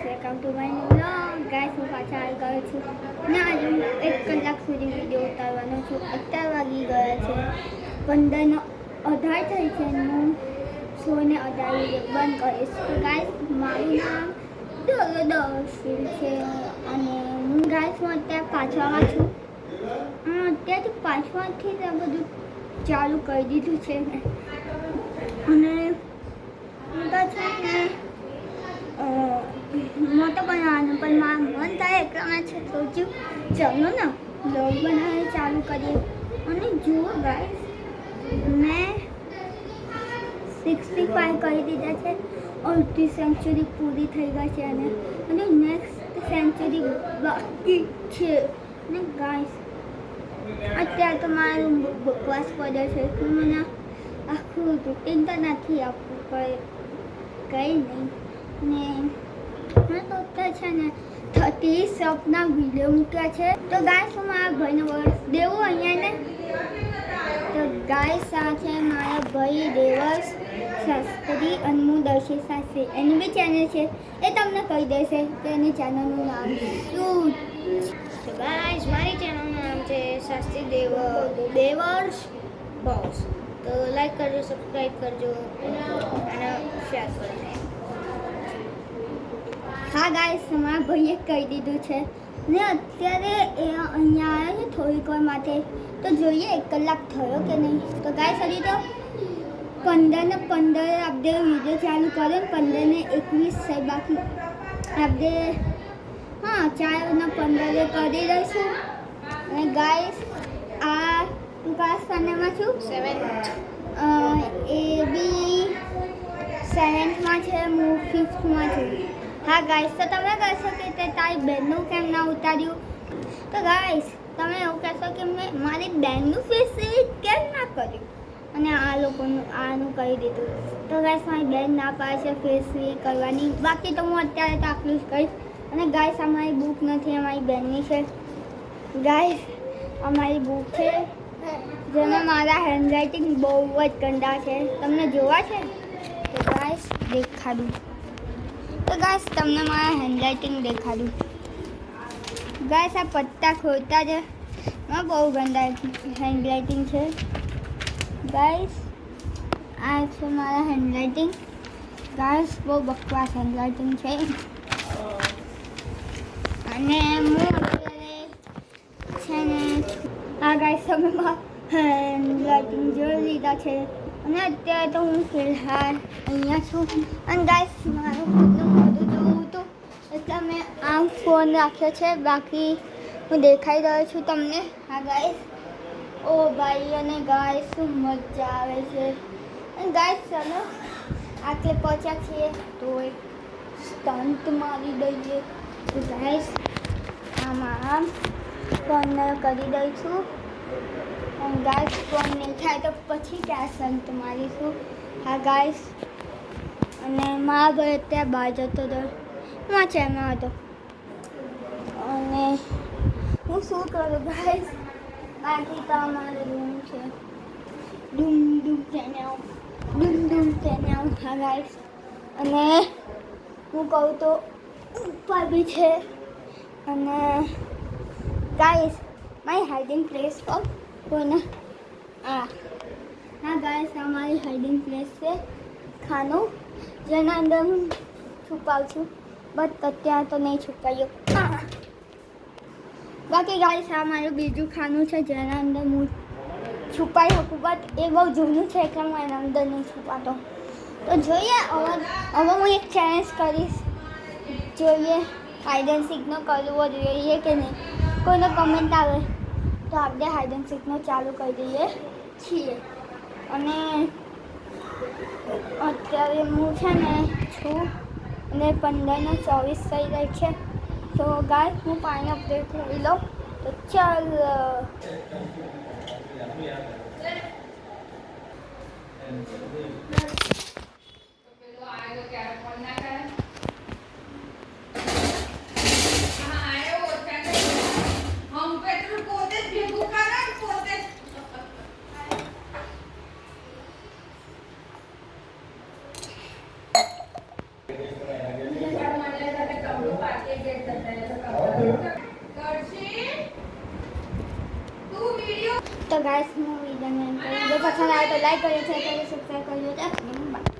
Welcome to my blog guys હું પાછા આવી ગયો છું ને આજે હું 1 કલાક સુધી વિડીયો ઉતારવાનો છું. 11 વાગી ગયા છે, 15:18 થઈ છે. હું 16:18 બંધ કરીશ. તો ગાઈસ મારું નામ દર્શિલ છે અને હું ગાઈસ હું અત્યારે પાંચવામાં છું. અત્યારથી પાંચમાંથી જ આ બધું ચાલુ કરી દીધું છે અને હું તો છે ને મોટો બનાવવાનું પણ મારું મન થાય એટલા મેં છે સોચ્યું ચલો ને બ્લોગ બનાવી ચાલુ કરીએ. અને જુઓ ગાઈસ મેં 65 કરી દીધા છે. અડધી સેન્ચુરી પૂરી થઈ ગઈ છે અને નેક્સ્ટ સેન્ચુરી બાકી છે. અને ગાઈસ અત્યારે તો મારું બકવાસ પડે છે કે મને આખું રૂટીન તો નથી આપવું પડે કંઈ નહીં. ને મેં તો અત્યારે છે ને 30 સપના વિડીયો મૂક્યા છે. તો ગાઈસ હું મારા ભાઈને વર્ષ દેવું અહીંયા ને. તો ગાઈસ આ છે મારા ભાઈ દેવર્ષ શાસ્ત્રી અને હું દર્શિલ શાસ્ત્રી. એની બી ચેનલ છે, એ તમને કહી દેશે કે એની ચેનલનું નામ શું. તો ગાઈસ મારી ચેનલનું નામ છે શાસ્ત્રી દેવર્ષ બોસ. તો લાઈક કરજો, સબસ્ક્રાઈબ કરજો અને શેર કરજો. હા ગાઈસ મારા ભાઈએ કહી દીધું છે ને અત્યારે એ અહીંયા આવ્યા છે થોડીક વાર માટે. તો જોઈએ 1 કલાક થયો કે નહીં. તો ગાઈસ હજી તો 15 ને 15 આપણે વિડીયો ચાલુ કર્યો ને 15 ને 21 છે બાકી. આપણે 4 ને 15 કરી દઈશું. અને ગાઈસ આ ક્લાસ ખાનામાં છું 7th. એ બી 7thમાં છે, હું 5thમાં છું. હા ગાઈસ તો તમે કહેશો કે તે તારી બહેનનું કેમ ના ઉતાર્યું. તો ગાઈસ તમે એવું કહેશો કે મેં મારી બહેનનું ફેસ કેમ ના કર્યું અને આ લોકોનું આનું કહી દીધું. તો ગાઈસ મારી બહેન ના પાડે છે ફેસ કરવાની. બાકી તો હું અત્યારે તો આટલું જ કહીશ. અને ગાઈસ અમારી બુક નથી, અમારી બહેનની છે. ગાઈસ અમારી બુક છે જેમાં મારા હેન્ડરાઇટિંગ બહુ જ ગંદા છે. તમને જોવા છે તો ગાઈસ દેખાડું. તો ગાઈસ તમને મારા હેન્ડરાઇટિંગ દેખાડું. ગાઈસ આ પત્તા ખોલતા જ બહુ ગંદા હેન્ડરાઇટિંગ છે. ગાઈસ આ છે મારા હેન્ડરાઇટિંગ. ગાઈસ બહુ બકવાસ હેન્ડરાઇટિંગ છે. અને હું અત્યારે છે ને આ ગાઈસ તમે હેન્ડરાઇટિંગ જોઈ લીધા છે. અને અત્યારે તો હું ફિલહાલ અહીંયા છું. અને ગાઈસ મારું ખુદનું મોઢું જોવું હતું એટલે મેં આમ ફોન રાખ્યો છે. બાકી હું દેખાઈ રહ્યો છું તમને. હા ગાઈસ ઓ ભાઈ અને ગાઈસ શું મજા આવે છે. અને ગાઈસ ચાલો આટલે પહોંચ્યા છીએ તો એક સ્ટન્ટ મારી દઈએ. તો ગાઈસ આમ ફોન કરી દઈશું. અને ગાઈસ ફોન નહીં થાય તો પછી ત્યાં સ્ટન્ટ મારીશું. હા ગાઈસ અને મારા ભાઈ અત્યારે બહાર જતો હતો, હું છે એમાં હતો. અને હું શું કરું ગાઈસ બાકી તો અમારો રૂમ છે. ડૂમ ડૂમ તેને આવું. હા ગાઈસ અને હું કહું તો ઉપર બી છે. અને ગાઈસ મારી હાઇડિંગ પ્લેસ પર કોઈને હા ગાઈસ અમારી હાઇડિંગ પ્લેસ છે ખાનું જેના અંદર હું છુપાવું છું. બટ અત્યારે તો નહીં છુપાયું. બાકી ગાઈસ આ મારું બીજું ખાનું છે જેના અંદર હું છુપાઈ શકું. બટ એ બહુ જૂનું છે એટલે હું એના અંદર નહીં છુપાતો. તો જોઈએ હવે હું એક ચેલેન્જ કરીશ. જોઈએ હાઇડ એન્ડ સીકનો કરવો જોઈએ કે નહીં. કોઈનો કમેન્ટ આવે તો આપણે હાઇડ એન્ડ સીકનો ચાલુ કરી દઈએ છીએ. અને અત્યારે હું છે ને છું અને 15 ને 24 થઈ રહી છે. તો ગાઈસ હું પાણી અપડેટ લઈ લઉં. તો ચાલ તો ગાઈસ હું વિડીયો પસંદ આવે તો લાઈક કરજો, શેર કરજો, સબસ્ક્રાઈબ કરજો.